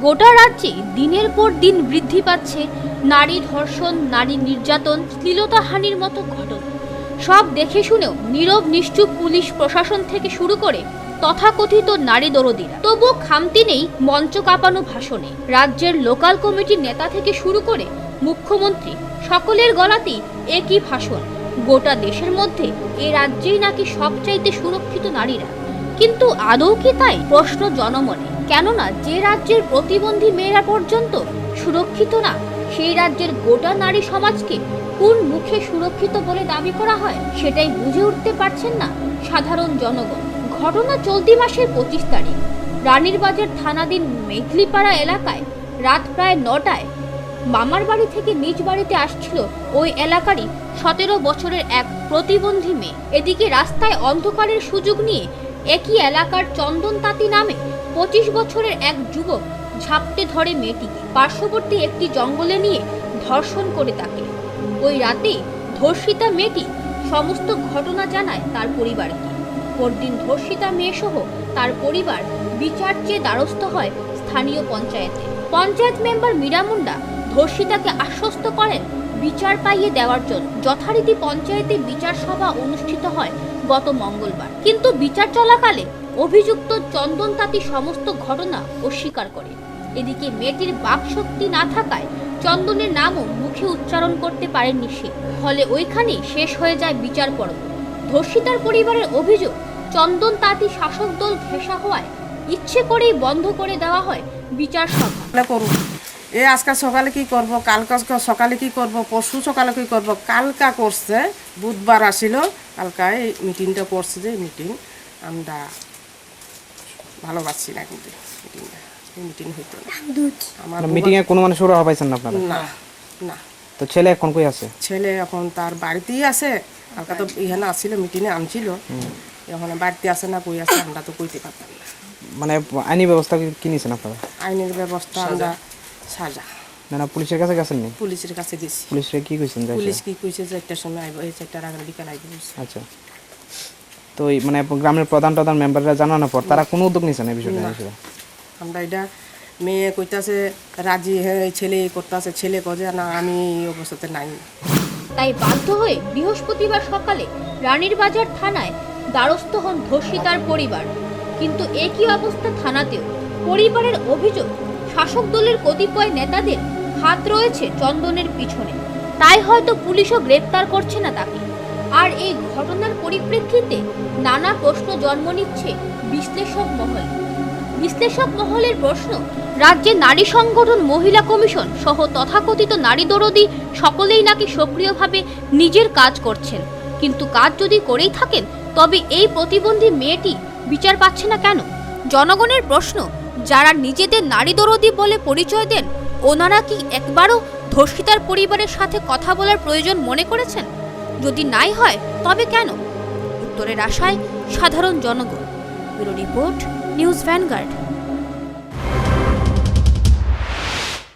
গোটা রাজ্যে দিনের পর দিন বৃদ্ধি পাচ্ছে নারী ধর্ষণ, নারী নির্যাতন, শ্লীলতাহানির মতো ঘটনা। সব দেখে শুনেও নীরব নিশ্চুপ পুলিশ প্রশাসন থেকে শুরু করে তথাকথিত নারী দরদীরা। তবুও খামতি নেই মঞ্চ কাঁপানো ভাষণে। রাজ্যের লোকাল কমিটির নেতা থেকে শুরু করে মুখ্যমন্ত্রী সকলের গলাতেই একই ভাষণ, গোটা দেশের মধ্যে এ রাজ্যেই নাকি সবচাইতে সুরক্ষিত নারীরা। কিন্তু আদৌ কি তাই? প্রশ্ন জনমনে। কেননা যে রাজ্যের প্রতিবন্ধী মেয়েরা পর্যন্ত সুরক্ষিত না, সেই রাজ্যের গোটা নারী সমাজকে কোন মুখে সুরক্ষিত বলে দাবি করা হয়, সেটাই বুঝে উঠতে পারছেন না সাধারণ জনগণ। ঘটনা চলতি মাসের 25 তারিখ রানীরবাজার থানাধীন মেঘলিপাড়া এলাকায় রাত প্রায় 9টায় মামার বাড়ি থেকে নিজ বাড়িতে আসছিল ওই এলাকারই 17 বছরের এক প্রতিবন্ধী মেয়ে। এদিকে রাস্তায় অন্ধকারের সুযোগ নিয়ে একই এলাকার চন্দন তাঁতি নামে 25 বছরের এক যুবক ঝাপটে ধরে মেয়েটিকে পার্শ্ববর্তী একটি জঙ্গলে নিয়ে ধর্ষণ করে তাকে। ওই রাতে ধর্ষিতা মেয়েটি সমস্ত ঘটনা জানায় তার পরিবারকে। পরদিন ধর্ষিতা মেয়েসহ তার পরিবার বিচার চেয়ে দ্বারস্থ হয় স্থানীয় পঞ্চায়েতে। পঞ্চায়েত মেম্বার মীরা মুন্ডা ধর্ষিতাকে আশ্বস্ত করেন বিচার পাইয়ে দেওয়ার জন্য। যথারীতি পঞ্চায়েতে বিচার সভা অনুষ্ঠিত হয় গত মঙ্গলবার। কিন্তু বিচার চলাকালে অভিযুক্ত চন্দন তাঁতি সমস্ত ঘটনা অস্বীকার করে। এদিকে মেয়েটির বাকশক্তি না থাকায় চন্দনের নামও মুখে উচ্চারণ করতে পারেননি সে। ফলে ওইখানেই শেষ হয়ে যায় বিচার পর্ব। ধর্ষিতার পরিবারের অভিযোগ, চন্দন তাঁতি শাসক দল ঘেঁষা হওয়ায় ইচ্ছে করেই বন্ধ করে দেওয়া হয় বিচার সভা। আজকে সকালে কি করব, কালকে সকালে কি করব, পরশু সকালে কি করব, কালকা করছে বুধবার আসিল, কালকায় এই মিটিংটা করছে। যে মিটিং আমরা ভালোবাসছি না, কিন্তু মিটিং হইতো না। আমার মিটিংয়ে কোনো মানুষ ওরা পাইছেন না আপনারা? না না। তো ছেলে এখন কই আছে? ছেলে এখন তার বাড়িতেই আছে। কালকা তো এখানে আসছিল, মিটিংয়ে আনছিল, এখন বাড়িতে আসে না কই আছে আমরা তো কইতে পারতাম না। মানে আইনি ব্যবস্থা কি নিয়েছেন আপনারা? আইনের ব্যবস্থা আমরা সাজা না পুলিশের কাছে গেছেন? নি পুলিশের কাছে গেছি। পুলিশে কি কইছেন? পুলিশ কি কইছে যে একটা সময় আইব, এই 4টার আগে বিকাল আইব। আচ্ছা, তো মানে গ্রামের প্রধান মেম্বাররা জানানোর পর তারা কোনো উদ্যোগ নিয়েছে না বিষয়টা? আমরা এটা মেয়ে কইতাছে রাজি হয়ে ছেলে করতেছে, ছেলে কজে না আমি এই অবস্থাতে নাই। তাই বাধ্য হয়ে বৃহস্পতিবার সকালে রানীরবাজার থানায় দ্বারস্থ হন ধর্ষিতার পরিবার। কিন্তু একই অবস্থা থানাতেও। পরিবারের অভিযোগ, শাসক দলের কতিপয় নেতাদের হাত রয়েছে চন্দনের পিছনে, তাই হয়তো পুলিশও গ্রেপ্তার করছে না তাকে। আর এই ঘটনার পরিপ্রেক্ষিতে নানা প্রশ্ন জন্ম নিচ্ছে বিশ্লেষক মহলের প্রশ্ন, রাজ্যে নারী সংগঠন, মহিলা কমিশন সহ তথাকথিত নারী দরদী সকলেই নাকি সক্রিয়ভাবে নিজের কাজ করছেন। কিন্তু কাজ যদি করেই থাকেন, তবে এই প্রতিবন্ধী মেয়েটি বিচার পাচ্ছে না কেন? জনগণের প্রশ্ন, যারা নিজেদের নারী দরদী বলে পরিচয় দেন, ওনারা কি একবারও ধর্ষিতার পরিবারের সাথে কথা বলার প্রয়োজন মনে করেছেন? যদি নাই হয় তবে কেন? উত্তরের আশায় সাধারণ জনগণ। Bureau report, news vanguard.